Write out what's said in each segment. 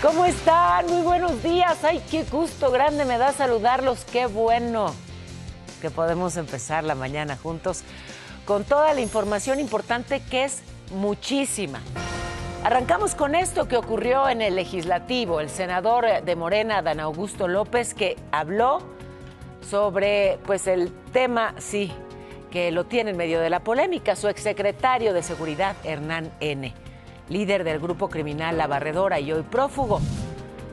¿Cómo están? Muy buenos días. Ay, qué gusto grande me da saludarlos. Qué bueno que podemos empezar la mañana juntos con toda la información importante, que es muchísima. Arrancamos con esto que ocurrió en el legislativo. El senador de Morena, Adán Augusto López, que habló sobre el tema, sí, que lo tiene en medio de la polémica, su exsecretario de Seguridad, Hernán N., líder del grupo criminal La Barredora y hoy prófugo.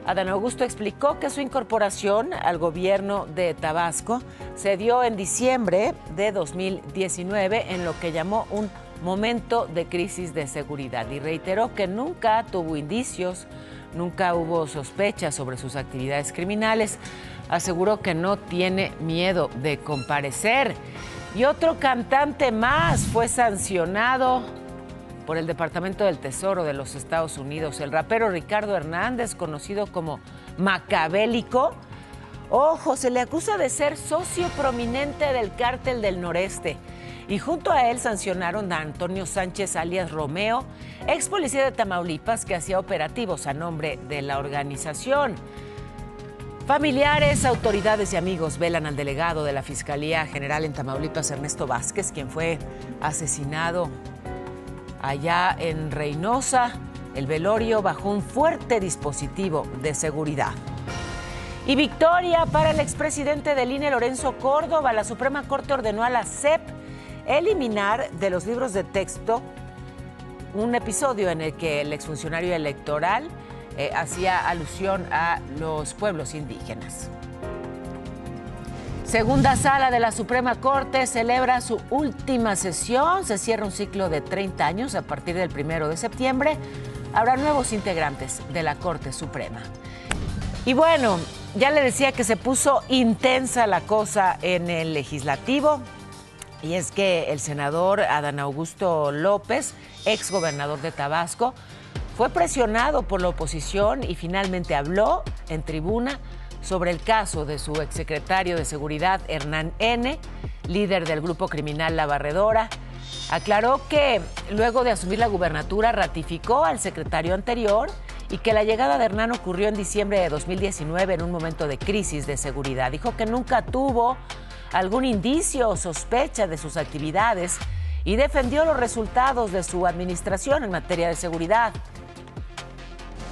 Adán Augusto explicó que su incorporación al gobierno de Tabasco se dio en diciembre de 2019 en lo que llamó un momento de crisis de seguridad y reiteró que nunca tuvo indicios, nunca hubo sospechas sobre sus actividades criminales. Aseguró que no tiene miedo de comparecer. Y otro cantante más fue sancionado por el Departamento del Tesoro de los Estados Unidos. El rapero Ricardo Hernández, conocido como Macabélico, ojo, se le acusa de ser socio prominente del Cártel del Noreste. Y junto a él sancionaron a Antonio Sánchez, alias Romeo, ex policía de Tamaulipas, que hacía operativos a nombre de la organización. Familiares, autoridades y amigos velan al delegado de la Fiscalía General en Tamaulipas, Ernesto Vázquez, quien fue asesinado allá en Reynosa. El velorio bajo un fuerte dispositivo de seguridad. Y victoria para el expresidente del INE, Lorenzo Córdoba. La Suprema Corte ordenó a la SEP eliminar de los libros de texto un episodio en el que el exfuncionario electoral hacía alusión a los pueblos indígenas. Segunda sala de la Suprema Corte celebra su última sesión. Se cierra un ciclo de 30 años a partir del 1 de septiembre. Habrá nuevos integrantes de la Corte Suprema. Y bueno, ya le decía que se puso intensa la cosa en el legislativo. Y es que el senador Adán Augusto López, exgobernador de Tabasco, fue presionado por la oposición y finalmente habló en tribuna sobre el caso de su exsecretario de Seguridad, Hernán N., líder del grupo criminal La Barredora. Aclaró que luego de asumir la gubernatura ratificó al secretario anterior y que la llegada de Hernán ocurrió en diciembre de 2019 en un momento de crisis de seguridad. Dijo que nunca tuvo algún indicio o sospecha de sus actividades y defendió los resultados de su administración en materia de seguridad.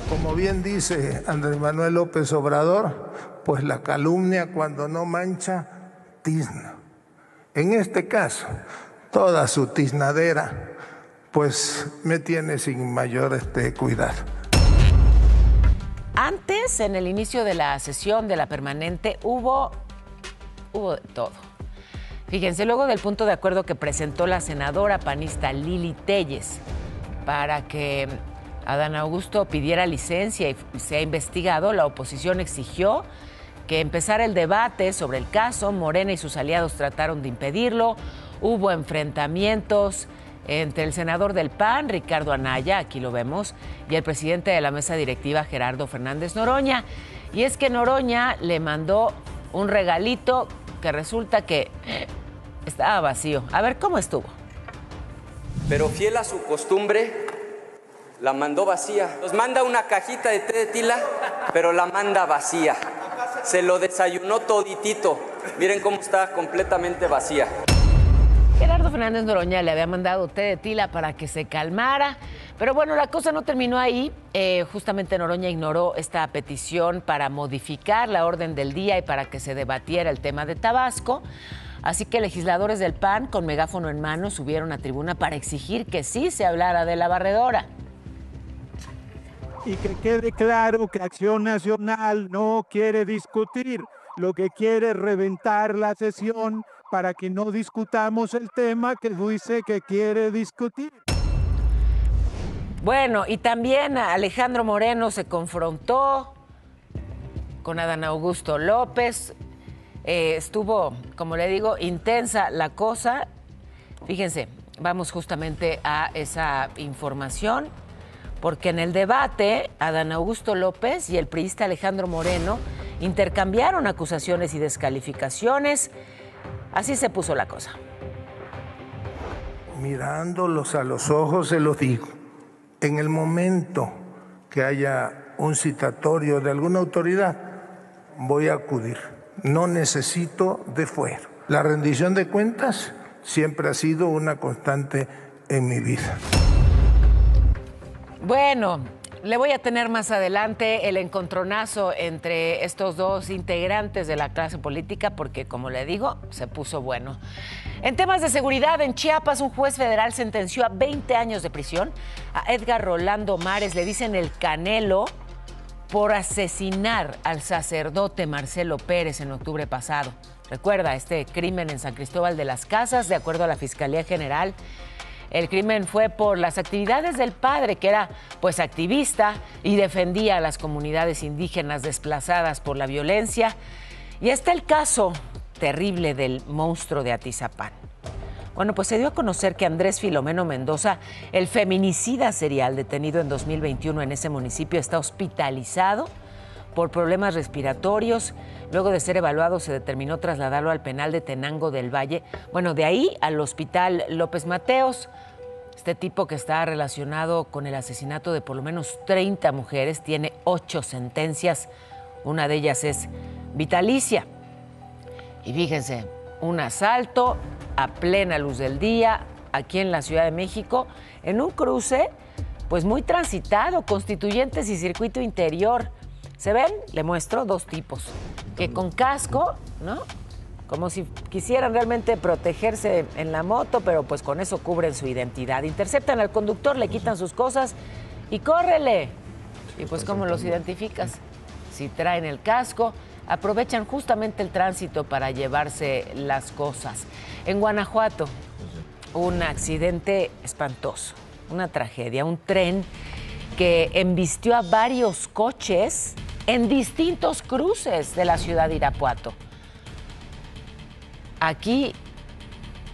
Como bien dice Andrés Manuel López Obrador, pues la calumnia cuando no mancha, tizna. En este caso, toda su tiznadera, pues me tiene sin mayor cuidado. Antes, en el inicio de la sesión de la permanente, hubo de todo. Fíjense, luego del punto de acuerdo que presentó la senadora panista Lili Téllez para que Adán Augusto pidiera licencia y sea investigado, la oposición exigió que empezara el debate sobre el caso. Morena y sus aliados trataron de impedirlo. Hubo enfrentamientos entre el senador del PAN, Ricardo Anaya, aquí lo vemos, y el presidente de la mesa directiva, Gerardo Fernández Noroña. Y es que Noroña le mandó un regalito que resulta que estaba vacío. A ver, ¿cómo estuvo? Pero fiel a su costumbre, la mandó vacía. Nos manda una cajita de té de tila, pero la manda vacía. Se lo desayunó toditito. Miren cómo está completamente vacía. Gerardo Fernández Noroña le había mandado té de tila para que se calmara. Pero bueno, la cosa no terminó ahí. Justamente Noroña ignoró esta petición para modificar la orden del día y para que se debatiera el tema de Tabasco. Así que legisladores del PAN, con megáfono en mano, subieron a tribuna para exigir que sí se hablara de La Barredora. Y que quede claro que Acción Nacional no quiere discutir, lo que quiere es reventar la sesión para que no discutamos el tema que dice que quiere discutir. Bueno, y también Alejandro Moreno se confrontó con Adán Augusto López. Estuvo, como le digo, intensa la cosa. Fíjense, vamos justamente a esa información, porque en el debate Adán Augusto López y el priista Alejandro Moreno intercambiaron acusaciones y descalificaciones. Así se puso la cosa. Mirándolos a los ojos se los digo, en el momento que haya un citatorio de alguna autoridad, voy a acudir. No necesito de fuero. La rendición de cuentas siempre ha sido una constante en mi vida. Bueno, le voy a tener más adelante el encontronazo entre estos dos integrantes de la clase política porque, como le digo, se puso bueno. En temas de seguridad, en Chiapas, un juez federal sentenció a 20 años de prisión a Edgar Rolando Mares, le dicen el Canelo, por asesinar al sacerdote Marcelo Pérez en octubre pasado. Recuerda este crimen en San Cristóbal de las Casas, de acuerdo a la Fiscalía General. El crimen fue por las actividades del padre, que era pues activista y defendía a las comunidades indígenas desplazadas por la violencia. Y está el caso terrible del monstruo de Atizapán. Bueno, pues se dio a conocer que Andrés Filomeno Mendoza, el feminicida serial detenido en 2021 en ese municipio, está hospitalizado por problemas respiratorios. Luego de ser evaluado, se determinó trasladarlo al penal de Tenango del Valle. Bueno, de ahí al hospital López Mateos. Este tipo, que está relacionado con el asesinato de por lo menos 30 mujeres, tiene 8 sentencias. Una de ellas es vitalicia. Y fíjense, un asalto a plena luz del día aquí en la Ciudad de México, en un cruce pues muy transitado, Constituyentes y Circuito Interior. ¿Se ven? Le muestro 2 tipos que con casco, ¿no? Como si quisieran realmente protegerse en la moto, pero pues con eso cubren su identidad. Interceptan al conductor, le quitan sus cosas y córrele. Y pues, ¿cómo los identificas? Si traen el casco, aprovechan justamente el tránsito para llevarse las cosas. En Guanajuato, un accidente espantoso, una tragedia, un tren que embistió a varios coches en distintos cruces de la ciudad de Irapuato. Aquí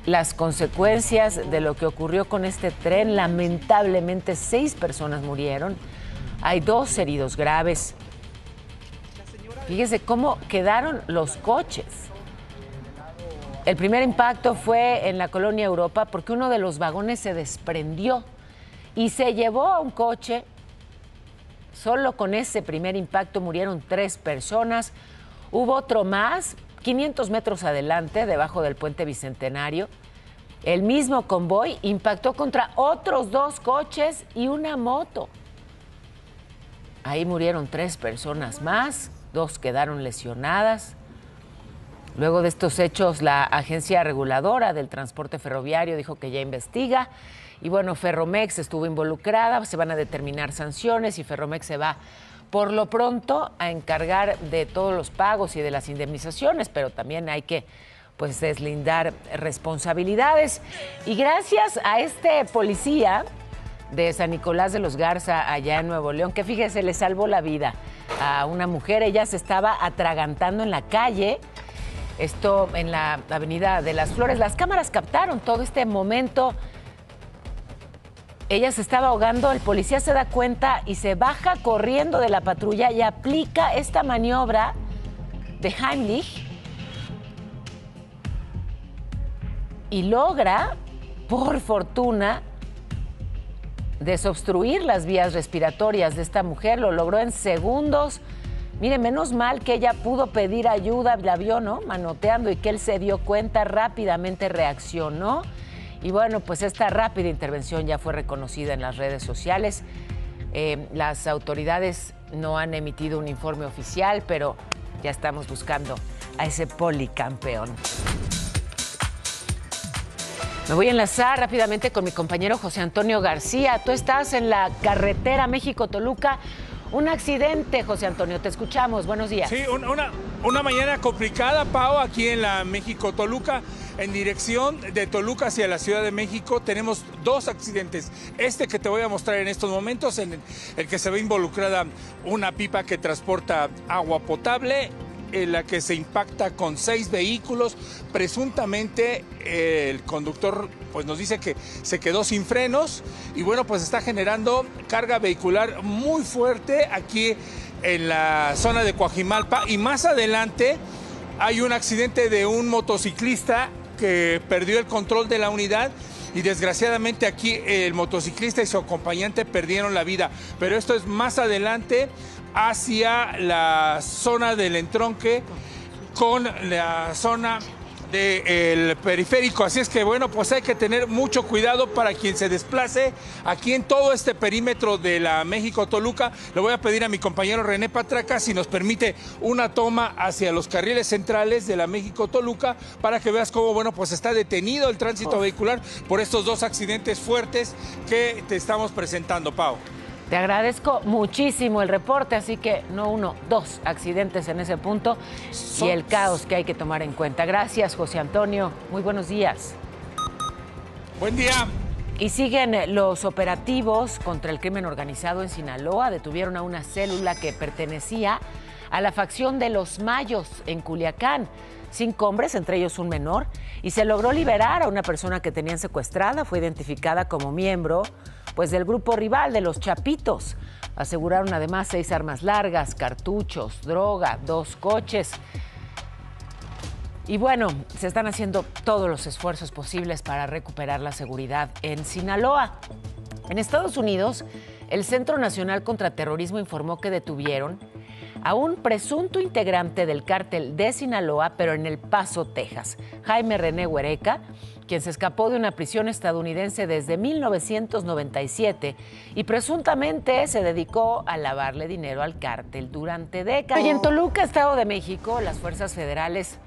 las consecuencias de lo que ocurrió con este tren, lamentablemente 6 personas murieron, hay 2 heridos graves. Fíjese cómo quedaron los coches. El primer impacto fue en la colonia Europa porque uno de los vagones se desprendió y se llevó a un coche. Solo con ese primer impacto murieron 3 personas. Hubo otro más, 500 metros adelante, debajo del puente Bicentenario. El mismo convoy impactó contra otros 2 coches y una moto. Ahí murieron 3 personas más, 2 quedaron lesionadas. Luego de estos hechos, la Agencia Reguladora del Transporte Ferroviario dijo que ya investiga. Y bueno, Ferromex estuvo involucrada, se van a determinar sanciones y Ferromex se va por lo pronto a encargar de todos los pagos y de las indemnizaciones, pero también hay que pues deslindar responsabilidades. Y gracias a este policía de San Nicolás de los Garza, allá en Nuevo León, que fíjese, le salvó la vida a una mujer. Ella se estaba atragantando en la calle, esto en la Avenida de las Flores. Las cámaras captaron todo este momento. Ella se estaba ahogando, el policía se da cuenta y se baja corriendo de la patrulla y aplica esta maniobra de Heimlich y logra, por fortuna, desobstruir las vías respiratorias de esta mujer. Lo logró en segundos. Mire, menos mal que ella pudo pedir ayuda, la vio, ¿no?, manoteando, y que él se dio cuenta, rápidamente reaccionó. Y bueno, pues esta rápida intervención ya fue reconocida en las redes sociales. Las autoridades no han emitido un informe oficial, pero ya estamos buscando a ese policampeón. Me voy a enlazar rápidamente con mi compañero José Antonio García. Tú estás en la carretera México-Toluca. Un accidente, José Antonio, te escuchamos. Buenos días. Sí, una mañana complicada, Pao, aquí en la México-Toluca. En dirección de Toluca hacia la Ciudad de México tenemos 2 accidentes. Este que te voy a mostrar en estos momentos, en el que se ve involucrada una pipa que transporta agua potable, en la que se impacta con 6 vehículos. Presuntamente el conductor pues nos dice que se quedó sin frenos y bueno, pues está generando carga vehicular muy fuerte aquí en la zona de Coajimalpa. Y más adelante hay un accidente de un motociclista que perdió el control de la unidad y desgraciadamente aquí el motociclista y su acompañante perdieron la vida. Pero esto es más adelante hacia la zona del entronque con la zona del periférico. Así es que bueno, pues hay que tener mucho cuidado para quien se desplace aquí en todo este perímetro de la México-Toluca. Le voy a pedir a mi compañero René Patraca si nos permite una toma hacia los carriles centrales de la México-Toluca para que veas cómo, bueno, pues está detenido el tránsito vehicular por estos dos accidentes fuertes que te estamos presentando, Pau. Te agradezco muchísimo el reporte, así que no uno, dos accidentes en ese punto y el caos que hay que tomar en cuenta. Gracias, José Antonio. Muy buenos días. Buen día. Y siguen los operativos contra el crimen organizado en Sinaloa. Detuvieron a una célula que pertenecía a la facción de los Mayos en Culiacán. 5 hombres, entre ellos un menor, y se logró liberar a una persona que tenían secuestrada. Fue identificada como miembro pues del grupo rival de los Chapitos. Aseguraron además 6 armas largas, cartuchos, droga, 2 coches. Y bueno, se están haciendo todos los esfuerzos posibles para recuperar la seguridad en Sinaloa. En Estados Unidos, el Centro Nacional contra Terrorismo informó que detuvieron a un presunto integrante del cártel de Sinaloa, pero en El Paso, Texas, Jaime René Huereca, quien se escapó de una prisión estadounidense desde 1997 y presuntamente se dedicó a lavarle dinero al cártel durante décadas. Y en Toluca, Estado de México, las fuerzas federales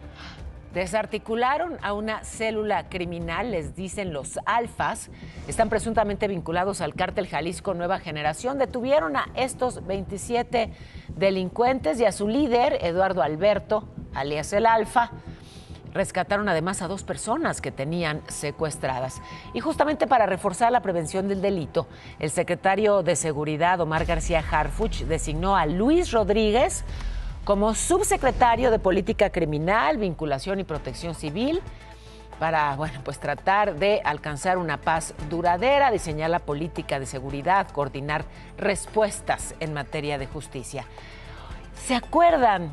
desarticularon a una célula criminal, les dicen los Alfas. Están presuntamente vinculados al cártel Jalisco Nueva Generación. Detuvieron a estos 27 delincuentes y a su líder, Eduardo Alberto, alias el Alfa. Rescataron además a 2 personas que tenían secuestradas. Y justamente para reforzar la prevención del delito, el secretario de Seguridad, Omar García Harfuch, designó a Luis Rodríguez como subsecretario de Política Criminal, Vinculación y Protección Civil para, bueno, pues tratar de alcanzar una paz duradera, diseñar la política de seguridad, coordinar respuestas en materia de justicia. ¿Se acuerdan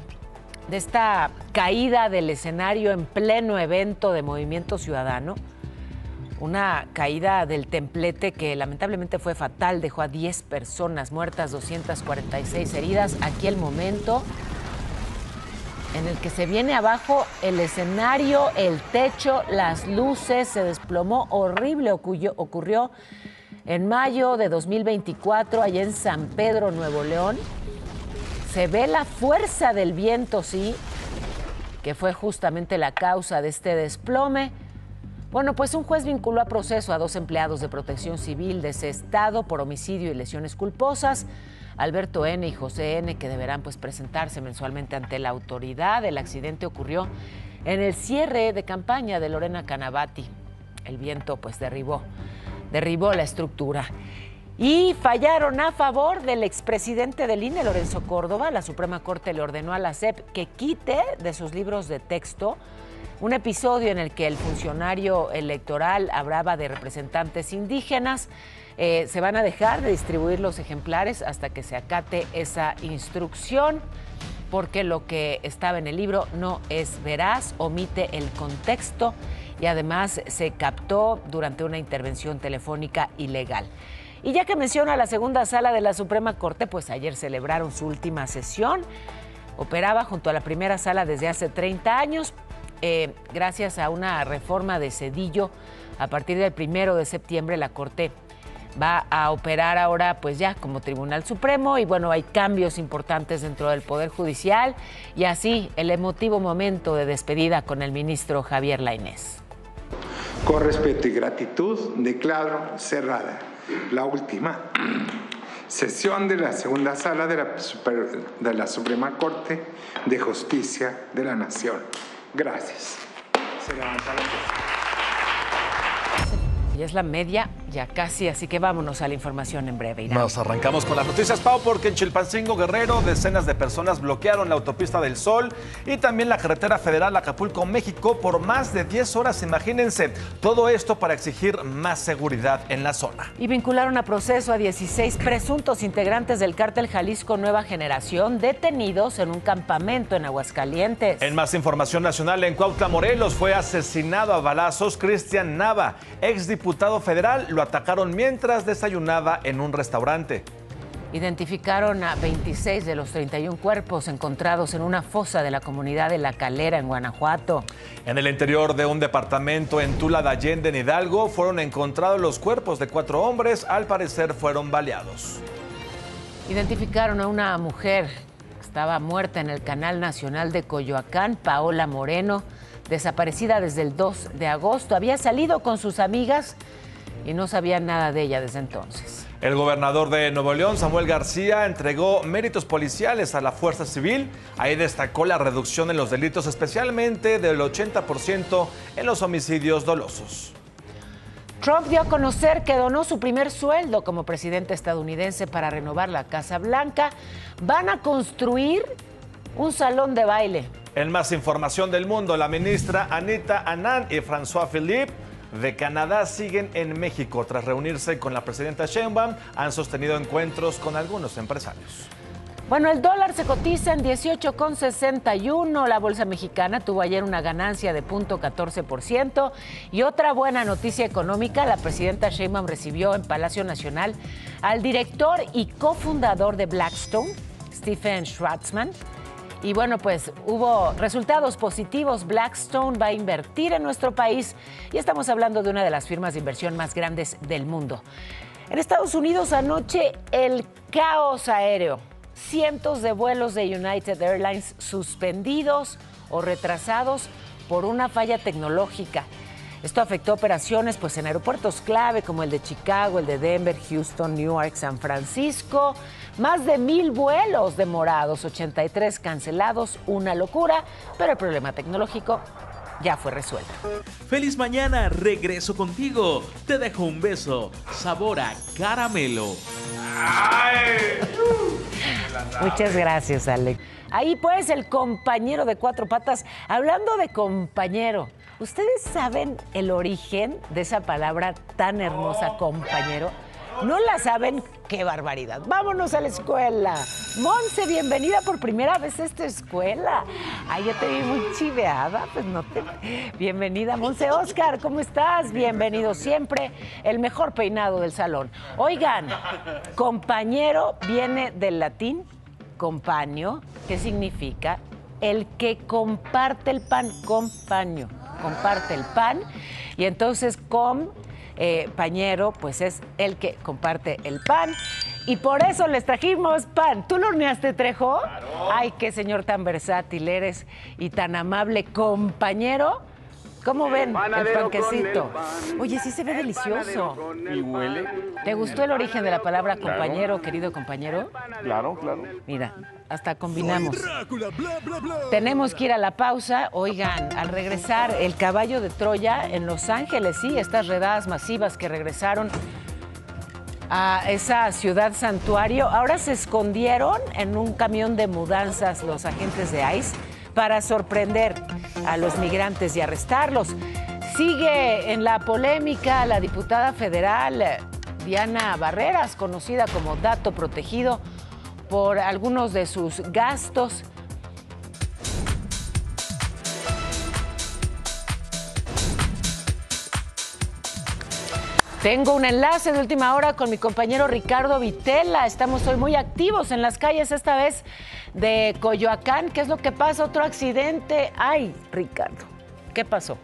de esta caída del escenario en pleno evento de Movimiento Ciudadano? Una caída del templete que lamentablemente fue fatal, dejó a 10 personas muertas, 246 heridas. Aquí el momento en el que se viene abajo el escenario, el techo, las luces, se desplomó, horrible, ocurrió en mayo de 2024, allá en San Pedro, Nuevo León. Se ve la fuerza del viento, sí, que fue justamente la causa de este desplome. Bueno, pues un juez vinculó a proceso a 2 empleados de Protección Civil de ese estado por homicidio y lesiones culposas, Alberto N. y José N., que deberán pues presentarse mensualmente ante la autoridad. El accidente ocurrió en el cierre de campaña de Lorena Canavati. El viento pues derribó la estructura. Y fallaron a favor del expresidente del INE, Lorenzo Córdoba. La Suprema Corte le ordenó a la SEP que quite de sus libros de texto un episodio en el que el funcionario electoral hablaba de representantes indígenas. Se van a dejar de distribuir los ejemplares hasta que se acate esa instrucción, porque lo que estaba en el libro no es veraz, omite el contexto y además se captó durante una intervención telefónica ilegal. Y ya que menciona la segunda sala de la Suprema Corte, pues ayer celebraron su última sesión. Operaba junto a la primera sala desde hace 30 años, gracias a una reforma de Zedillo. A partir del 1 de septiembre la Corte va a operar ahora pues ya como Tribunal Supremo y bueno, hay cambios importantes dentro del Poder Judicial y así el emotivo momento de despedida con el ministro Javier Lainez. Con respeto y gratitud declaro cerrada la última sesión de la segunda sala de la Suprema Corte de Justicia de la Nación. Gracias. Se levanta la mesa. Y es la media Ya casi, así que vámonos a la información en breve. Irán. Nos arrancamos con las noticias, Pau, porque en Chilpancingo, Guerrero, decenas de personas bloquearon la autopista del Sol y también la carretera federal Acapulco, México, por más de 10 horas, imagínense. Todo esto para exigir más seguridad en la zona. Y vincularon a proceso a 16 presuntos integrantes del cártel Jalisco Nueva Generación detenidos en un campamento en Aguascalientes. En más información nacional, en Cuautla, Morelos, fue asesinado a balazos Cristian Nava, exdiputado federal. Lo atacaron mientras desayunaba en un restaurante. Identificaron a 26 de los 31 cuerpos encontrados en una fosa de la comunidad de La Calera, en Guanajuato. En el interior de un departamento en Tula de Allende, en Hidalgo, fueron encontrados los cuerpos de 4 hombres. Al parecer fueron baleados. Identificaron a una mujer que estaba muerta en el Canal Nacional de Coyoacán, Paola Moreno, desaparecida desde el 2 de agosto. Había salido con sus amigas y no sabían nada de ella desde entonces. El gobernador de Nuevo León, Samuel García, entregó méritos policiales a la Fuerza Civil. Ahí destacó la reducción en los delitos, especialmente del 80% en los homicidios dolosos. Trump dio a conocer que donó su primer sueldo como presidente estadounidense para renovar la Casa Blanca. Van a construir un salón de baile. En más información del mundo, la ministra Anita Anand y François Philippe de Canadá siguen en México. Tras reunirse con la presidenta Sheinbaum, han sostenido encuentros con algunos empresarios. Bueno, el dólar se cotiza en 18,61. La bolsa mexicana tuvo ayer una ganancia de 0.14%. Y otra buena noticia económica, la presidenta Sheinbaum recibió en Palacio Nacional al director y cofundador de Blackstone, Stephen Schwarzman. Y bueno, pues hubo resultados positivos. Blackstone va a invertir en nuestro país y estamos hablando de una de las firmas de inversión más grandes del mundo. En Estados Unidos anoche el caos aéreo. Cientos de vuelos de United Airlines suspendidos o retrasados por una falla tecnológica. Esto afectó operaciones pues, en aeropuertos clave como el de Chicago, el de Denver, Houston, Newark, San Francisco. Más de 1,000 vuelos demorados, 83 cancelados, una locura, pero el problema tecnológico ya fue resuelto. ¡Feliz mañana! Regreso contigo. Te dejo un beso. Sabor a caramelo. Muchas gracias, Alex. Ahí pues el compañero de 4 patas. Hablando de compañero, ¿ustedes saben el origen de esa palabra tan hermosa, compañero? ¿No la saben? ¡Qué barbaridad! ¡Vámonos a la escuela! Monse, bienvenida por primera vez a esta escuela. Ay, ya te vi muy chiveada, pues no te... Bienvenida, Monse. Oscar, ¿cómo estás? Bienvenido siempre. El mejor peinado del salón. Oigan, compañero viene del latín compaño, que significa el que comparte el pan, compaño. Comparte el pan y entonces pañero, pues es el que comparte el pan. Y por eso les trajimos pan. ¿Tú lo horneaste, Trejo? Claro. Ay, qué señor tan versátil eres y tan amable, compañero. ¿Cómo ven el panquecito? Oye, sí se ve delicioso. ¿Y huele? ¿Te gustó el origen de la palabra compañero, querido compañero? Claro, claro. Mira, hasta combinamos. Tenemos que ir a la pausa. Oigan, al regresar, el caballo de Troya en Los Ángeles, sí, estas redadas masivas que regresaron a esa ciudad santuario, ahora se escondieron en un camión de mudanzas los agentes de ICE para sorprender a los migrantes y arrestarlos. Sigue en la polémica la diputada federal Diana Barreras, conocida como Dato Protegido, por algunos de sus gastos. Tengo un enlace de última hora con mi compañero Ricardo Vitela. Estamos hoy muy activos en las calles, esta vez de Coyoacán. ¿Qué es lo que pasa? Otro accidente. Ay, Ricardo, ¿qué pasó?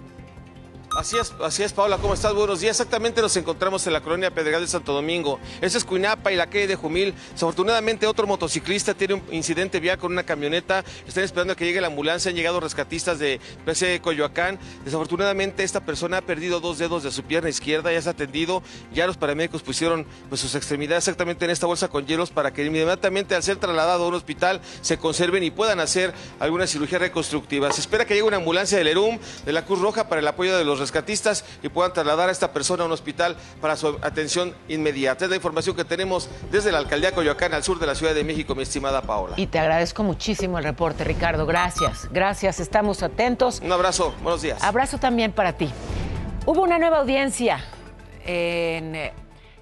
Así es, Paola, ¿cómo estás? Buenos días. Exactamente nos encontramos en la colonia Pedregal de Santo Domingo. Ese es Cuinapa y la calle de Jumil. Desafortunadamente, otro motociclista tiene un incidente vial con una camioneta. Están esperando a que llegue la ambulancia. Han llegado rescatistas de PC Coyoacán. Desafortunadamente, esta persona ha perdido 2 dedos de su pierna izquierda. Ya se ha atendido. Ya los paramédicos pusieron sus extremidades exactamente en esta bolsa con hielos para que inmediatamente, al ser trasladado a un hospital, se conserven y puedan hacer alguna cirugía reconstructiva. Se espera que llegue una ambulancia del ERUM, de la Cruz Roja, para el apoyo de los rescatistas rescatistas y puedan trasladar a esta persona a un hospital para su atención inmediata. Es la información que tenemos desde la alcaldía Coyoacán, al sur de la Ciudad de México, mi estimada Paola. Y te agradezco muchísimo el reporte, Ricardo. Gracias, gracias. Estamos atentos. Un abrazo, buenos días. Abrazo también para ti. Hubo una nueva audiencia en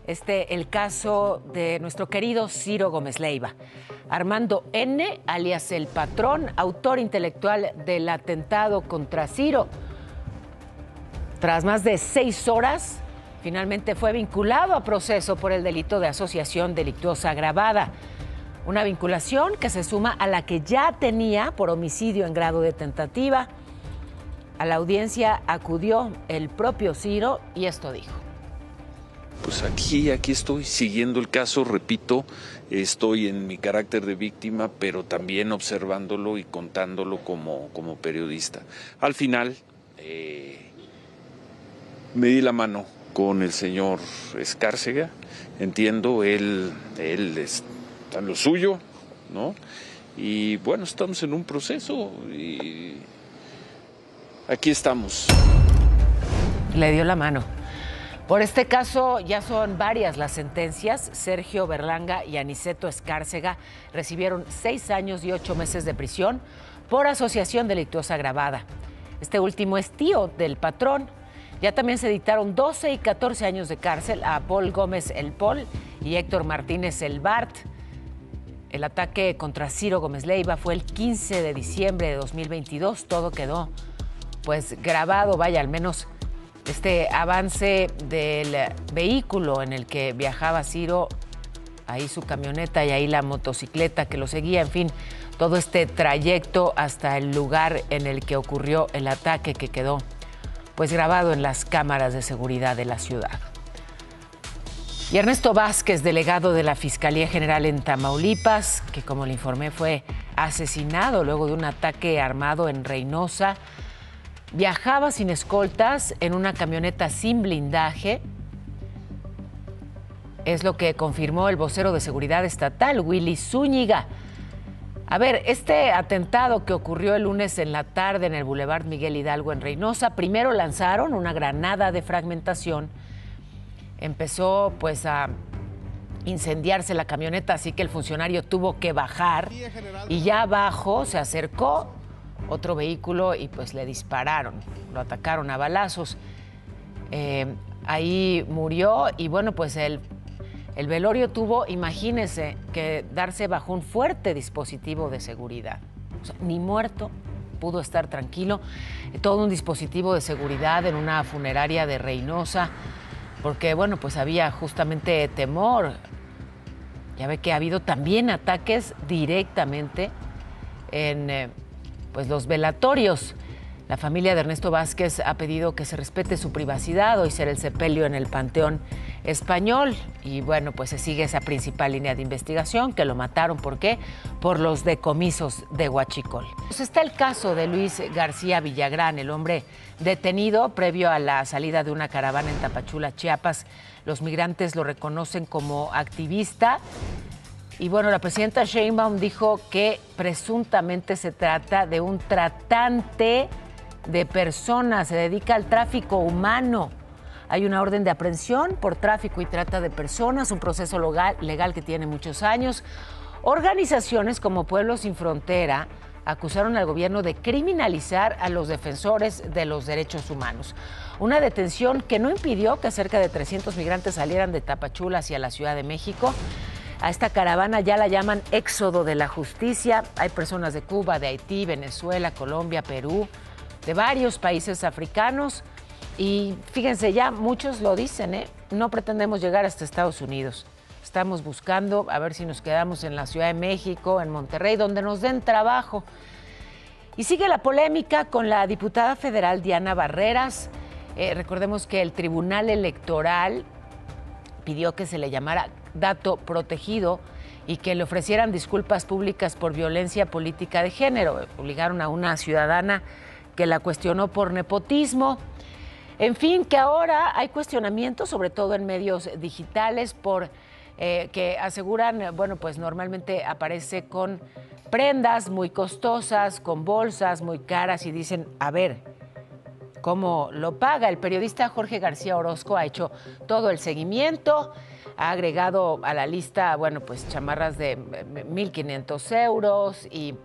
el caso de nuestro querido Ciro Gómez Leiva. Armando N., alias El Patrón, autor intelectual del atentado contra Ciro. Tras más de 6 horas, finalmente fue vinculado a proceso por el delito de asociación delictuosa agravada. Una vinculación que se suma a la que ya tenía por homicidio en grado de tentativa. A la audiencia acudió el propio Ciro y esto dijo. Pues aquí estoy siguiendo el caso, repito, estoy en mi carácter de víctima, pero también observándolo y contándolo como periodista. Al final, me di la mano con el señor Escárcega, entiendo, él está en lo suyo, ¿no? Y bueno, estamos en un proceso y aquí estamos. Le dio la mano. Por este caso ya son varias las sentencias. Sergio Berlanga y Aniceto Escárcega recibieron 6 años y 8 meses de prisión por asociación delictuosa agravada. Este último es tío del Patrón. Ya también se dictaron 12 y 14 años de cárcel a Paul Gómez El Pol y Héctor Martínez El Bart. El ataque contra Ciro Gómez Leiva fue el 15 de diciembre de 2022. Todo quedó pues grabado, vaya, al menos este avance del vehículo en el que viajaba Ciro, ahí su camioneta y ahí la motocicleta que lo seguía, en fin, todo este trayecto hasta el lugar en el que ocurrió el ataque que quedó pues grabado en las cámaras de seguridad de la ciudad. Y Ernesto Vázquez, delegado de la Fiscalía General en Tamaulipas, que como le informé fue asesinado luego de un ataque armado en Reynosa, viajaba sin escoltas en una camioneta sin blindaje. Es lo que confirmó el vocero de Seguridad Estatal, Willy Zúñiga. A ver, este atentado que ocurrió el lunes en la tarde en el Boulevard Miguel Hidalgo en Reynosa, primero lanzaron una granada de fragmentación. Empezó pues a incendiarse la camioneta, así que el funcionario tuvo que bajar y ya abajo se acercó otro vehículo y pues le dispararon, lo atacaron a balazos. Ahí murió y bueno, pues el velorio tuvo, imagínense, que darse bajo un fuerte dispositivo de seguridad. O sea, ni muerto, pudo estar tranquilo. Todo un dispositivo de seguridad en una funeraria de Reynosa, porque bueno, pues había justamente temor. Ya ve que ha habido también ataques directamente en pues los velatorios. La familia de Ernesto Vázquez ha pedido que se respete su privacidad. Hoy será el sepelio en el Panteón Español. Y bueno, pues se sigue esa principal línea de investigación, que lo mataron. ¿Por qué? Por los decomisos de Huachicol. Pues está el caso de Luis García Villagrán, el hombre detenido previo a la salida de una caravana en Tapachula, Chiapas. Los migrantes lo reconocen como activista. Y bueno, la presidenta Sheinbaum dijo que presuntamente se trata de un tratante de personas, se dedica al tráfico humano. Hay una orden de aprehensión por tráfico y trata de personas, un proceso legal que tiene muchos años. Organizaciones como Pueblos Sin Frontera acusaron al gobierno de criminalizar a los defensores de los derechos humanos. Una detención que no impidió que cerca de 300 migrantes salieran de Tapachula hacia la Ciudad de México. A esta caravana ya la llaman éxodo de la justicia. Hay personas de Cuba, de Haití, Venezuela, Colombia, Perú, de varios países africanos. Y fíjense, ya muchos lo dicen, no pretendemos llegar hasta Estados Unidos. Estamos buscando a ver si nos quedamos en la Ciudad de México, en Monterrey, donde nos den trabajo. Y sigue la polémica con la diputada federal Diana Barreras. Recordemos que el Tribunal Electoral pidió que se le llamara dato protegido y que le ofrecieran disculpas públicas por violencia política de género. Obligaron a una ciudadana que la cuestionó por nepotismo. En fin, que ahora hay cuestionamientos, sobre todo en medios digitales, por que aseguran, bueno, pues normalmente aparece con prendas muy costosas, con bolsas muy caras y dicen, a ver, cómo lo paga. El periodista Jorge García Orozco ha hecho todo el seguimiento, ha agregado a la lista, bueno, pues chamarras de 1,500 euros y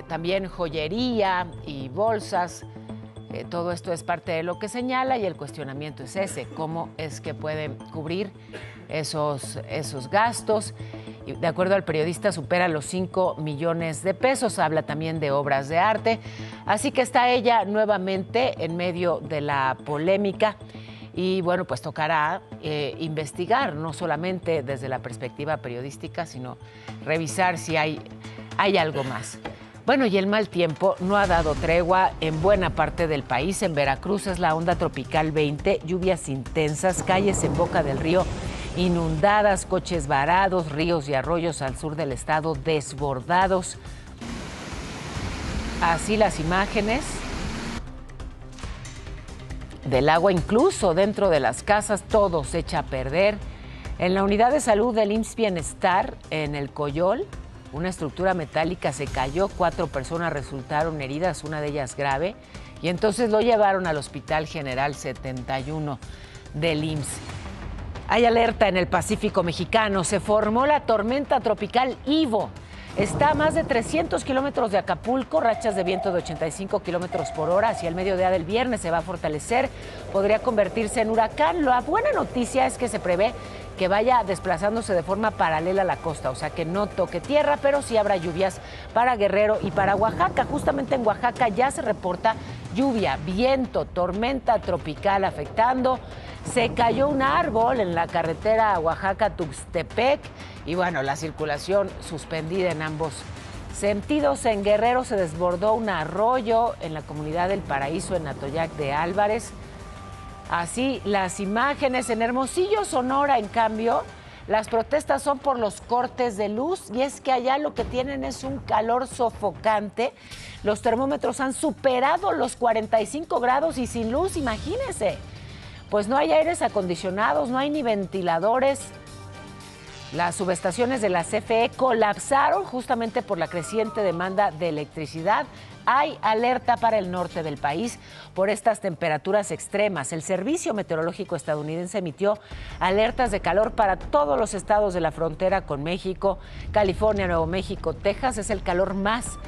también joyería y bolsas. Todo esto es parte de lo que señala y el cuestionamiento es ese, cómo es que pueden cubrir esos gastos. Y de acuerdo al periodista, supera los 5 millones de pesos. Habla también de obras de arte. Así que está ella nuevamente en medio de la polémica. Y bueno, pues tocará investigar, no solamente desde la perspectiva periodística, sino revisar si hay algo más. Bueno, y el mal tiempo no ha dado tregua en buena parte del país. En Veracruz es la onda tropical 20, lluvias intensas, calles en boca del río inundadas, coches varados, ríos y arroyos al sur del estado desbordados. Así las imágenes del agua, incluso dentro de las casas, todo se echa a perder. En la unidad de salud del IMSS Bienestar, en el Coyol, una estructura metálica se cayó, 4 personas resultaron heridas, una de ellas grave, y entonces lo llevaron al Hospital General 71 del IMSS. Hay alerta en el Pacífico mexicano, se formó la tormenta tropical Ivo. Está a más de 300 kilómetros de Acapulco, rachas de viento de 85 kilómetros por hora. Hacia el mediodía del viernes se va a fortalecer, podría convertirse en huracán. La buena noticia es que se prevé que vaya desplazándose de forma paralela a la costa, o sea que no toque tierra, pero sí habrá lluvias para Guerrero y para Oaxaca. Justamente en Oaxaca ya se reporta lluvia, viento, tormenta tropical afectando. Se cayó un árbol en la carretera Oaxaca-Tuxtepec y bueno, la circulación suspendida en ambos sentidos. En Guerrero se desbordó un arroyo en la comunidad del Paraíso en Atoyac de Álvarez. Así las imágenes. En Hermosillo, Sonora, en cambio, las protestas son por los cortes de luz y es que allá lo que tienen es un calor sofocante. Los termómetros han superado los 45 grados y sin luz, imagínense. Pues no hay aires acondicionados, no hay ni ventiladores. Las subestaciones de la CFE colapsaron justamente por la creciente demanda de electricidad. Hay alerta para el norte del país por estas temperaturas extremas. El Servicio Meteorológico estadounidense emitió alertas de calor para todos los estados de la frontera con México. California, Nuevo México, Texas es el calor más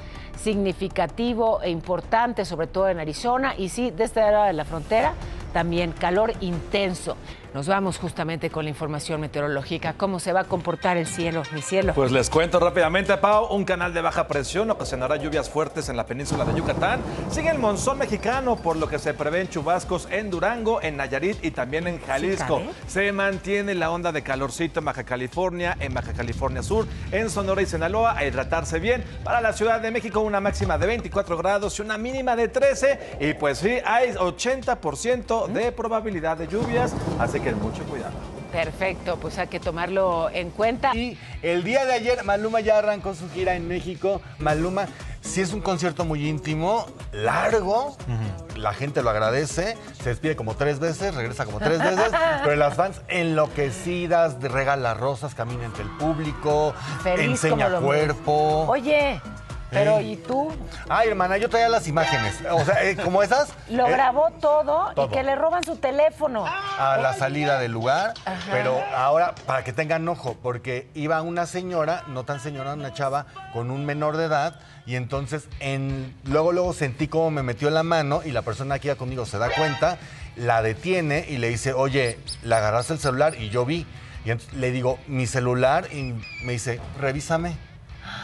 significativo e importante, sobre todo en Arizona. Y sí, de esta área de la frontera, también calor intenso. Nos vamos justamente con la información meteorológica. ¿Cómo se va a comportar el cielo, mi cielo? Pues les cuento rápidamente, Pau. Un canal de baja presión ocasionará lluvias fuertes en la península de Yucatán. Sigue el monzón mexicano, por lo que se prevén chubascos en Durango, en Nayarit y también en Jalisco. Se mantiene la onda de calorcito en Baja California, en Baja California Sur, en Sonora y Sinaloa. A hidratarse bien. Para la Ciudad de México, una máxima de 24 grados y una mínima de 13. Y pues sí, hay 80% de probabilidad de lluvias. Así que mucho cuidado. Perfecto, pues hay que tomarlo en cuenta. Y el día de ayer Maluma ya arrancó su gira en México. Maluma, sí es un concierto muy íntimo, largo, la gente lo agradece, se despide como 3 veces, regresa como 3 veces, pero las fans enloquecidas, regala rosas, camina entre el público, feliz, enseña cuerpo. Oye, pero ¿y tú? Ay, hermana, yo traía las imágenes. O sea, como esas. Lo grabó todo y que le roban su teléfono. A la salida del lugar. Ajá. Pero ahora, para que tengan ojo, porque iba una señora, no tan señora, una chava, con un menor de edad. Y entonces, luego sentí cómo me metió la mano y la persona que iba conmigo se da cuenta, la detiene y le dice, oye, le agarraste el celular y yo vi. Y entonces le digo, mi celular, y me dice, revísame.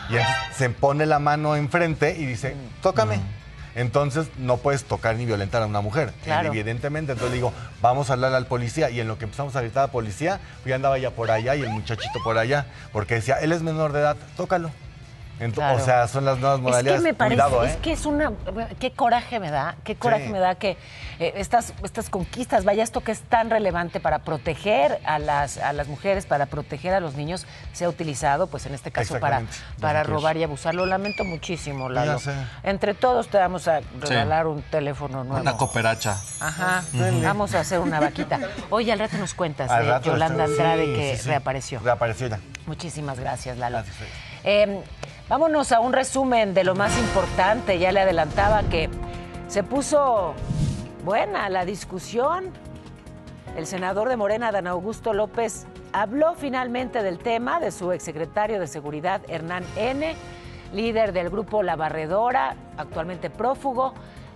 Y entonces se pone la mano enfrente y dice, tócame. Entonces no puedes tocar ni violentar a una mujer, claro, evidentemente. Entonces le digo, vamos a hablar al policía. Y en lo que empezamos a gritar a la policía, yo andaba ya por allá y el muchachito por allá, porque decía, él es menor de edad, tócalo. Claro. O sea, son las nuevas modalidades. Es que me parece, cuidado, es que es una... Qué coraje me da, me da que estas conquistas, vaya, esto que es tan relevante para proteger a las mujeres, para proteger a los niños, se ha utilizado, pues en este caso, para robar y abusar. Lo lamento muchísimo, Lalo. Entre todos te vamos a regalar un teléfono nuevo. Una cooperacha. Ajá, vamos a hacer una vaquita. Oye, al rato nos cuentas de Yolanda Andrade que reapareció. Reapareció ya. Muchísimas gracias, Lalo. Vámonos a un resumen de lo más importante. Ya le adelantaba que se puso buena la discusión. El senador de Morena, Adán Augusto López, habló finalmente del tema de su exsecretario de Seguridad, Hernán N., líder del grupo La Barredora, actualmente prófugo.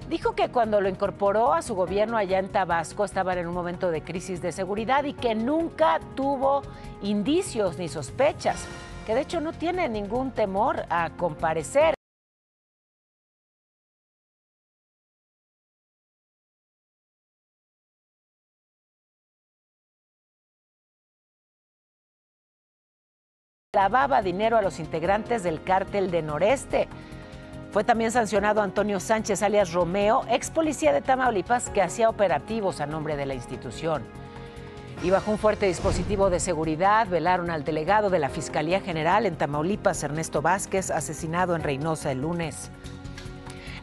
Dijo que cuando lo incorporó a su gobierno allá en Tabasco estaban en un momento de crisis de seguridad y que nunca tuvo indicios ni sospechas, que de hecho no tiene ningún temor a comparecer. Lavaba dinero a los integrantes del cártel de Noreste. Fue también sancionado Antonio Sánchez, alias Romeo, ex policía de Tamaulipas, que hacía operativos a nombre de la institución. Y bajo un fuerte dispositivo de seguridad velaron al delegado de la Fiscalía General en Tamaulipas, Ernesto Vázquez, asesinado en Reynosa el lunes.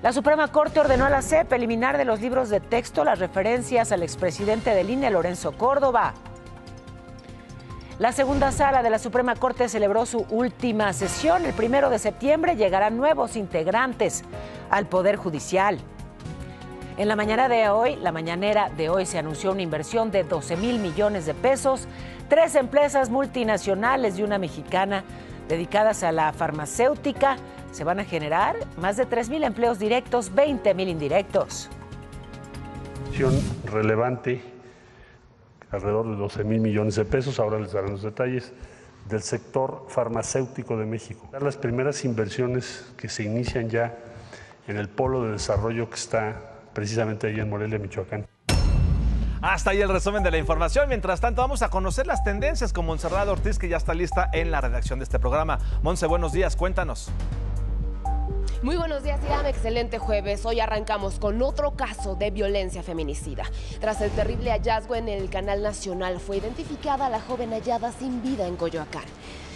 La Suprema Corte ordenó a la SEP eliminar de los libros de texto las referencias al expresidente del INE, Lorenzo Córdoba. La segunda sala de la Suprema Corte celebró su última sesión. El 1 de septiembre llegarán nuevos integrantes al Poder Judicial. En la mañanera de hoy se anunció una inversión de 12,000 millones de pesos, 3 empresas multinacionales y una mexicana dedicadas a la farmacéutica. Se van a generar más de 3,000 empleos directos, 20,000 indirectos. Relevante, alrededor de 12,000 millones de pesos, ahora les darán los detalles, del sector farmacéutico de México. Las primeras inversiones que se inician ya en el polo de desarrollo que está precisamente ahí en Morelia, Michoacán. Hasta ahí el resumen de la información. Mientras tanto, vamos a conocer las tendencias con Montserrat Ortiz, que ya está lista en la redacción de este programa. Monse, buenos días, cuéntanos. Muy buenos días, Irán. Excelente jueves. Hoy arrancamos con otro caso de violencia feminicida. Tras el terrible hallazgo en el Canal Nacional, fue identificada la joven hallada sin vida en Coyoacán.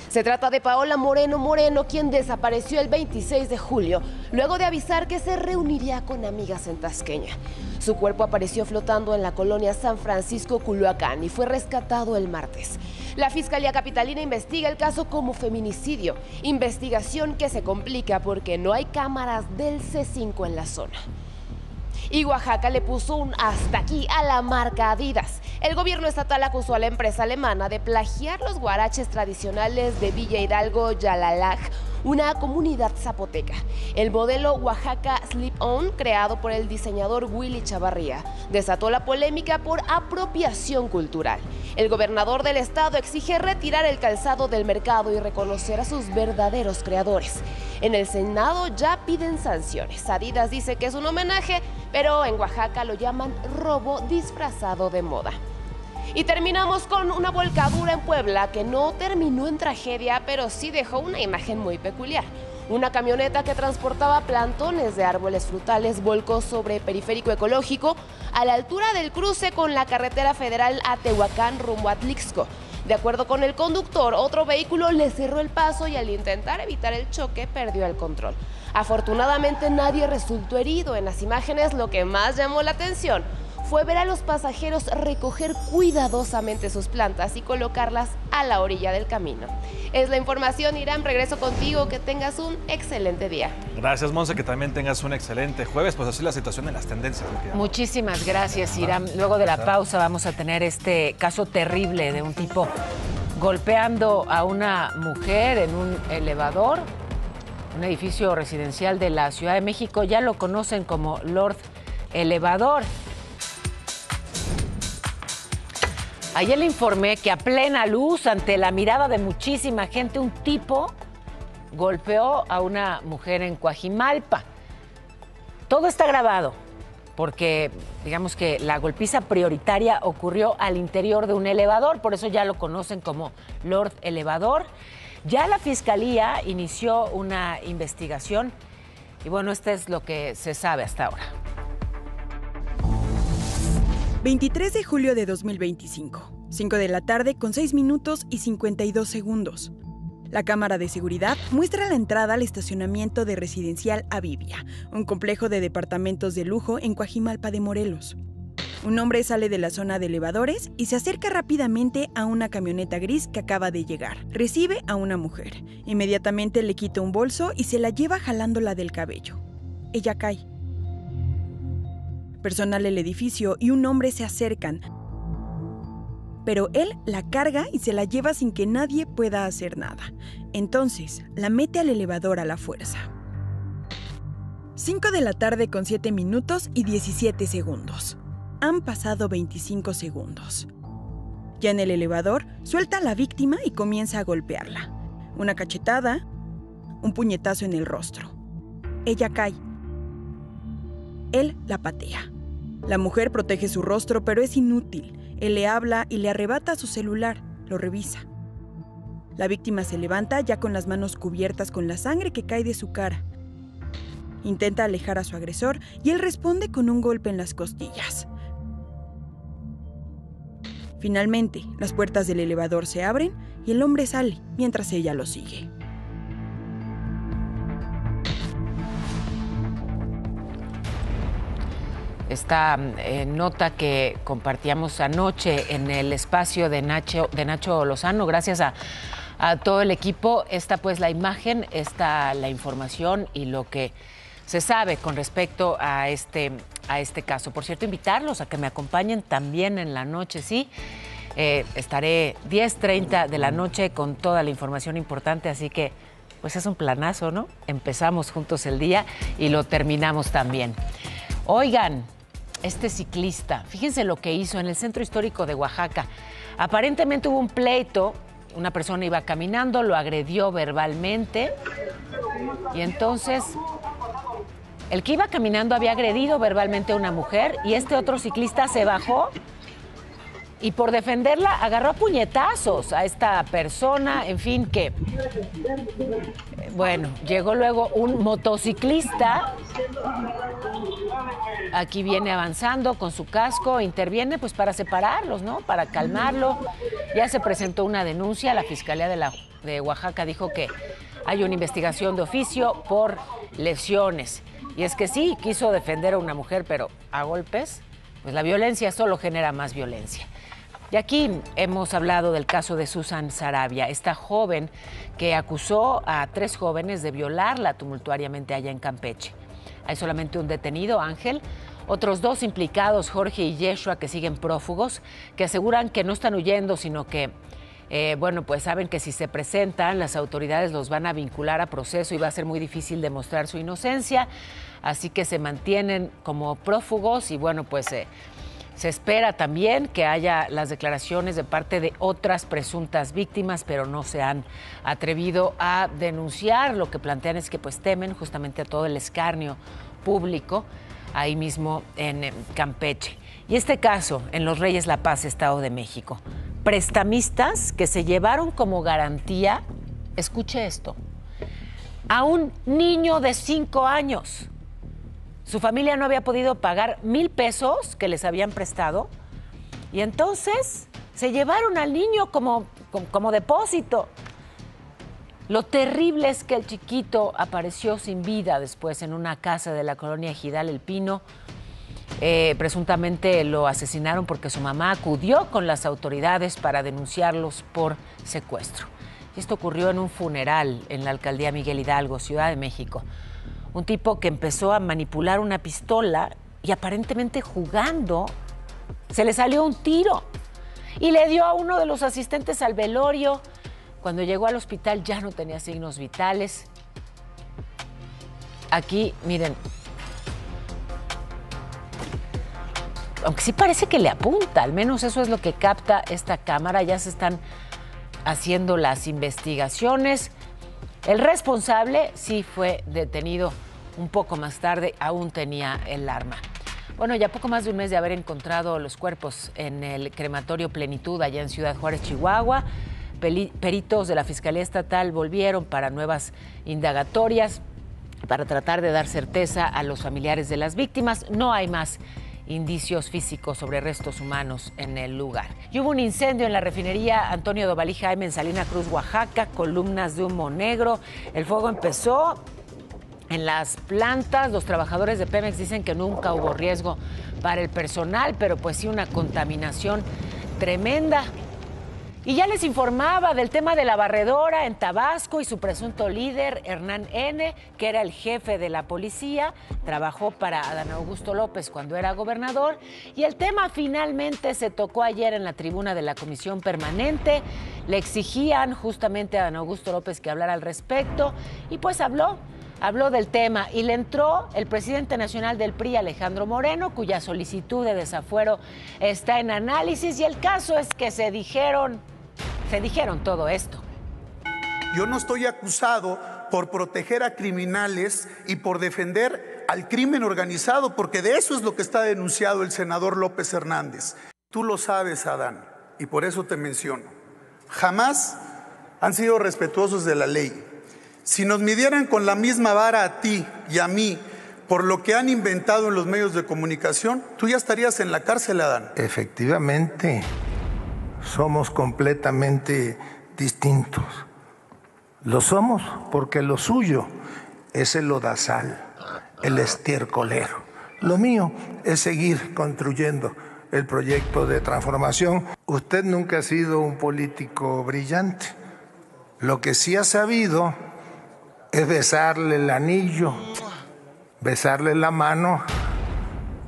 Se trata de Paola Moreno, quien desapareció el 26 de julio, luego de avisar que se reuniría con amigas en Tasqueña. Su cuerpo apareció flotando en la colonia San Francisco, Culhuacán, y fue rescatado el martes. La Fiscalía Capitalina investiga el caso como feminicidio, investigación que se complica porque no hay cámaras del C5 en la zona. Y Oaxaca le puso un hasta aquí a la marca Adidas. El gobierno estatal acusó a la empresa alemana de plagiar los huaraches tradicionales de Villa Hidalgo Yalalaj, una comunidad zapoteca. El modelo Oaxaca Slip-On, creado por el diseñador Willy Chavarría, desató la polémica por apropiación cultural. El gobernador del estado exige retirar el calzado del mercado y reconocer a sus verdaderos creadores. En el Senado ya piden sanciones. Adidas dice que es un homenaje, pero en Oaxaca lo llaman robo disfrazado de moda. Y terminamos con una volcadura en Puebla que no terminó en tragedia, pero sí dejó una imagen muy peculiar. Una camioneta que transportaba plantones de árboles frutales volcó sobre Periférico Ecológico a la altura del cruce con la carretera federal a Tehuacán rumbo a Atlixco. De acuerdo con el conductor, otro vehículo le cerró el paso y al intentar evitar el choque perdió el control. Afortunadamente nadie resultó herido. En las imágenes lo que más llamó la atención fue ver a los pasajeros recoger cuidadosamente sus plantas y colocarlas a la orilla del camino. Es la información, Irán. Regreso contigo. Que tengas un excelente día. Gracias, Monse. Que también tengas un excelente jueves. Pues así la situación en las tendencias. Muchísimas gracias, Irán. Luego de la pausa vamos a tener este caso terrible de un tipo golpeando a una mujer en un elevador, un edificio residencial de la Ciudad de México. Ya lo conocen como Lord Elevador. Ayer le informé que a plena luz, ante la mirada de muchísima gente, un tipo golpeó a una mujer en Coajimalpa. Todo está grabado porque, digamos que la golpiza prioritaria ocurrió al interior de un elevador, por eso ya lo conocen como Lord Elevador. Ya la Fiscalía inició una investigación y bueno, esto es lo que se sabe hasta ahora. 23 de julio de 2025, 5 de la tarde con 6 minutos y 52 segundos. La cámara de seguridad muestra la entrada al estacionamiento de Residencial Avivia, un complejo de departamentos de lujo en Coajimalpa de Morelos. Un hombre sale de la zona de elevadores y se acerca rápidamente a una camioneta gris que acaba de llegar. Recibe a una mujer. Inmediatamente le quita un bolso y se la lleva jalándola del cabello. Ella cae. Personal del edificio y un hombre se acercan, pero él la carga y se la lleva sin que nadie pueda hacer nada. Entonces, la mete al elevador a la fuerza. 5 de la tarde con 7 minutos y 17 segundos. Han pasado 25 segundos. Ya en el elevador, suelta a la víctima y comienza a golpearla. Una cachetada, un puñetazo en el rostro. Ella cae. Él la patea. La mujer protege su rostro, pero es inútil. Él le habla y le arrebata su celular. Lo revisa. La víctima se levanta ya con las manos cubiertas con la sangre que cae de su cara. Intenta alejar a su agresor y él responde con un golpe en las costillas. Finalmente, las puertas del elevador se abren y el hombre sale mientras ella lo sigue. Esta nota que compartíamos anoche en el espacio de Nacho Lozano, gracias a todo el equipo, está pues la imagen, está la información y lo que se sabe con respecto a este caso. Por cierto, invitarlos a que me acompañen también en la noche, ¿sí? Estaré 10:30 de la noche con toda la información importante, así que pues es un planazo, ¿no? Empezamos juntos el día y lo terminamos también. Oigan, este ciclista, fíjense lo que hizo en el centro histórico de Oaxaca. Aparentemente hubo un pleito, una persona iba caminando, lo agredió verbalmente y entonces el que iba caminando había agredido verbalmente a una mujer y este otro ciclista se bajó y por defenderla agarró a puñetazos a esta persona, en fin, que bueno, llegó luego un motociclista, aquí viene avanzando con su casco, interviene pues para separarlos, ¿no? Para calmarlo. Ya se presentó una denuncia, la Fiscalía de Oaxaca dijo que hay una investigación de oficio por lesiones. Y es que sí, quiso defender a una mujer, pero a golpes, pues la violencia solo genera más violencia. Y aquí hemos hablado del caso de Susan Sarabia, esta joven que acusó a 3 jóvenes de violarla tumultuariamente allá en Campeche. Hay solamente un detenido, Ángel, otros 2 implicados, Jorge y Yeshua, que siguen prófugos, que aseguran que no están huyendo, sino que, bueno, pues saben que si se presentan, las autoridades los van a vincular a proceso y va a ser muy difícil demostrar su inocencia, así que se mantienen como prófugos y, bueno, pues se espera también que haya las declaraciones de parte de otras presuntas víctimas, pero no se han atrevido a denunciar. Lo que plantean es que pues temen justamente a todo el escarnio público ahí mismo en Campeche. Y este caso en Los Reyes La Paz, Estado de México. Prestamistas que se llevaron como garantía, escuche esto, a un niño de 5 años. Su familia no había podido pagar 1,000 pesos que les habían prestado y entonces se llevaron al niño como depósito. Lo terrible es que el chiquito apareció sin vida después en una casa de la colonia Ejidal El Pino. Presuntamente lo asesinaron porque su mamá acudió con las autoridades para denunciarlos por secuestro. Y esto ocurrió en un funeral en la alcaldía Miguel Hidalgo, Ciudad de México. Un tipo que empezó a manipular una pistola y aparentemente jugando se le salió un tiro y le dio a uno de los asistentes al velorio. Cuando llegó al hospital ya no tenía signos vitales. Aquí, miren, aunque sí parece que le apunta, al menos eso es lo que capta esta cámara, ya se están haciendo las investigaciones. El responsable sí fue detenido un poco más tarde, aún tenía el arma. Bueno, ya poco más de un mes de haber encontrado los cuerpos en el crematorio Plenitud allá en Ciudad Juárez, Chihuahua, peritos de la Fiscalía Estatal volvieron para nuevas indagatorias para tratar de dar certeza a los familiares de las víctimas. No hay más indicios físicos sobre restos humanos en el lugar. Y hubo un incendio en la refinería Antonio Dovalí Jaime en Salina Cruz, Oaxaca, columnas de humo negro. El fuego empezó en las plantas. Los trabajadores de Pemex dicen que nunca hubo riesgo para el personal, pero pues sí una contaminación tremenda. Y ya les informaba del tema de la barredora en Tabasco y su presunto líder, Hernán N., que era el jefe de la policía, trabajó para Adán Augusto López cuando era gobernador, y el tema finalmente se tocó ayer en la tribuna de la Comisión Permanente. Le exigían justamente a Adán Augusto López que hablara al respecto, y pues habló del tema y le entró el presidente nacional del PRI, Alejandro Moreno, cuya solicitud de desafuero está en análisis, y el caso es que se dijeron todo esto. Yo no estoy acusado por proteger a criminales y por defender al crimen organizado, porque de eso es lo que está denunciado el senador López Hernández. Tú lo sabes, Adán, y por eso te menciono. Jamás han sido respetuosos de la ley. Si nos midieran con la misma vara a ti y a mí por lo que han inventado en los medios de comunicación, tú ya estarías en la cárcel, Adán. Efectivamente, somos completamente distintos. Lo somos porque lo suyo es el lodazal, el estiércolero. Lo mío es seguir construyendo el proyecto de transformación. Usted nunca ha sido un político brillante. Lo que sí ha sabido es besarle el anillo, besarle la mano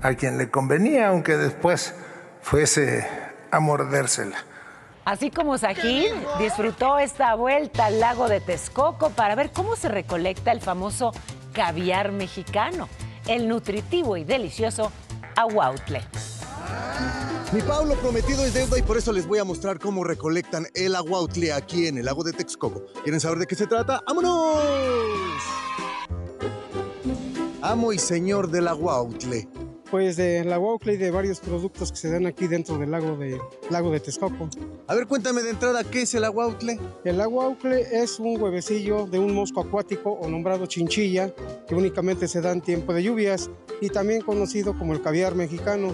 a quien le convenía, aunque después fuese a mordérsela. Así como Sajín disfrutó esta vuelta al lago de Texcoco para ver cómo se recolecta el famoso caviar mexicano, el nutritivo y delicioso aguautle. Mi Pau, lo prometido es deuda y por eso les voy a mostrar cómo recolectan el aguautle aquí en el lago de Texcoco. ¿Quieren saber de qué se trata? ¡Vámonos! Amo y señor del aguautle. Pues del aguautle y de varios productos que se dan aquí dentro del lago de Texcoco. A ver, cuéntame de entrada, ¿qué es el aguautle? El aguautle es un huevecillo de un mosco acuático o nombrado chinchilla, que únicamente se da en tiempo de lluvias y también conocido como el caviar mexicano.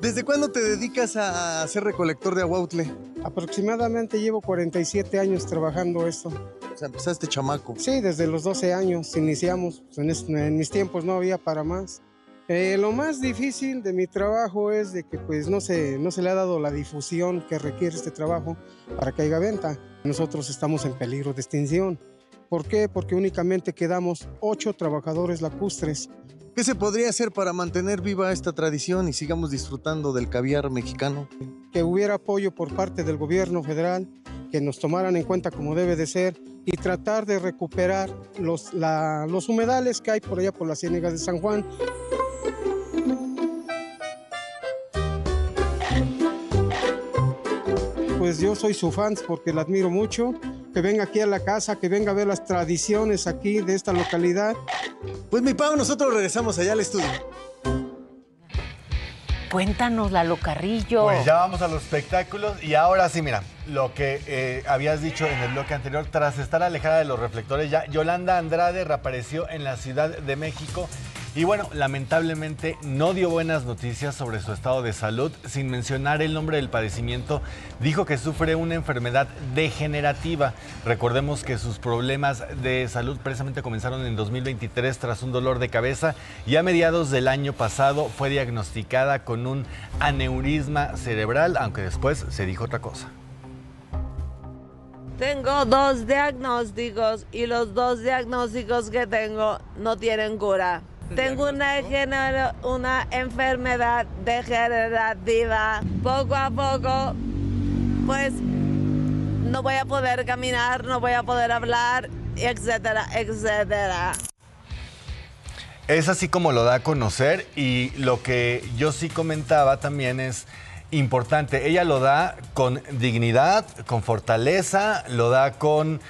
¿Desde cuándo te dedicas a ser recolector de aguautle? Aproximadamente llevo 47 años trabajando esto. O sea, empezaste chamaco. Sí, desde los 12 años iniciamos. En mis tiempos no había para más. Lo más difícil de mi trabajo es de que pues no se le ha dado la difusión que requiere este trabajo para que haya venta. Nosotros estamos en peligro de extinción. ¿Por qué? Porque únicamente quedamos 8 trabajadores lacustres. ¿Qué se podría hacer para mantener viva esta tradición y sigamos disfrutando del caviar mexicano? Que hubiera apoyo por parte del gobierno federal, que nos tomaran en cuenta como debe de ser y tratar de recuperar los humedales que hay por allá por las ciénegas de San Juan. Pues yo soy su fan porque la admiro mucho. Que venga aquí a la casa, que venga a ver las tradiciones aquí de esta localidad. Pues mi Pau, nosotros regresamos allá al estudio. Cuéntanos, Lalo Carrillo. Pues ya vamos a los espectáculos y ahora sí, mira, lo que habías dicho en el bloque anterior, tras estar alejada de los reflectores, ya Yolanda Andrade reapareció en la Ciudad de México. Y bueno, lamentablemente no dio buenas noticias sobre su estado de salud. Sin mencionar el nombre del padecimiento, dijo que sufre una enfermedad degenerativa. Recordemos que sus problemas de salud precisamente comenzaron en 2023 tras un dolor de cabeza y a mediados del año pasado fue diagnosticada con un aneurisma cerebral, aunque después se dijo otra cosa. Tengo 2 diagnósticos y los 2 diagnósticos que tengo no tienen cura. Tengo una enfermedad degenerativa. Poco a poco, pues, no voy a poder caminar, no voy a poder hablar, etcétera, etcétera. Es así como lo da a conocer y lo que yo sí comentaba también es importante. Ella lo da con dignidad, con fortaleza, lo da con...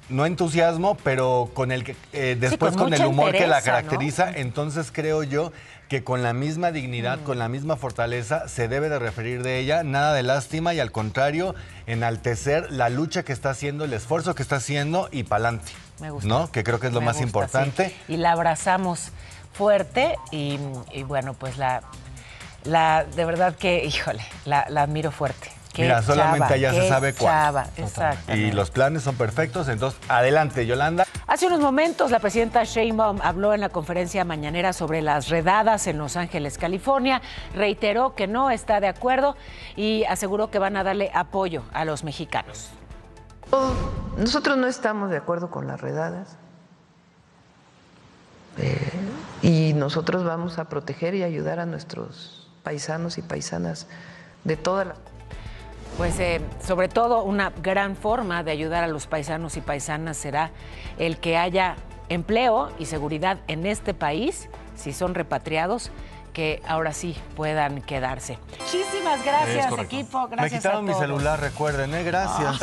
no entusiasmo, pero con el después sí, con el humor que la caracteriza, ¿no? Entonces creo yo que con la misma dignidad, con la misma fortaleza, se debe de referir de ella, nada de lástima y al contrario, enaltecer la lucha que está haciendo, el esfuerzo que está haciendo y pa'lante. Me gusta. ¿No? Que creo que es lo más importante. Sí. Y la abrazamos fuerte y bueno, pues de verdad que, híjole, la admiro fuerte. Mira, solamente allá se sabe cuándo. Exactamente. Y los planes son perfectos, entonces adelante, Yolanda. Hace unos momentos la presidenta Sheinbaum habló en la conferencia mañanera sobre las redadas en Los Ángeles, California. Reiteró que no está de acuerdo y aseguró que van a darle apoyo a los mexicanos. Nosotros no estamos de acuerdo con las redadas y nosotros vamos a proteger y ayudar a nuestros paisanos y paisanas de toda la... Pues sobre todo una gran forma de ayudar a los paisanos y paisanas será el que haya empleo y seguridad en este país, si son repatriados, que ahora sí puedan quedarse. Muchísimas gracias, equipo. Gracias. Me quitaron a mi todos. celular, recuerden, gracias.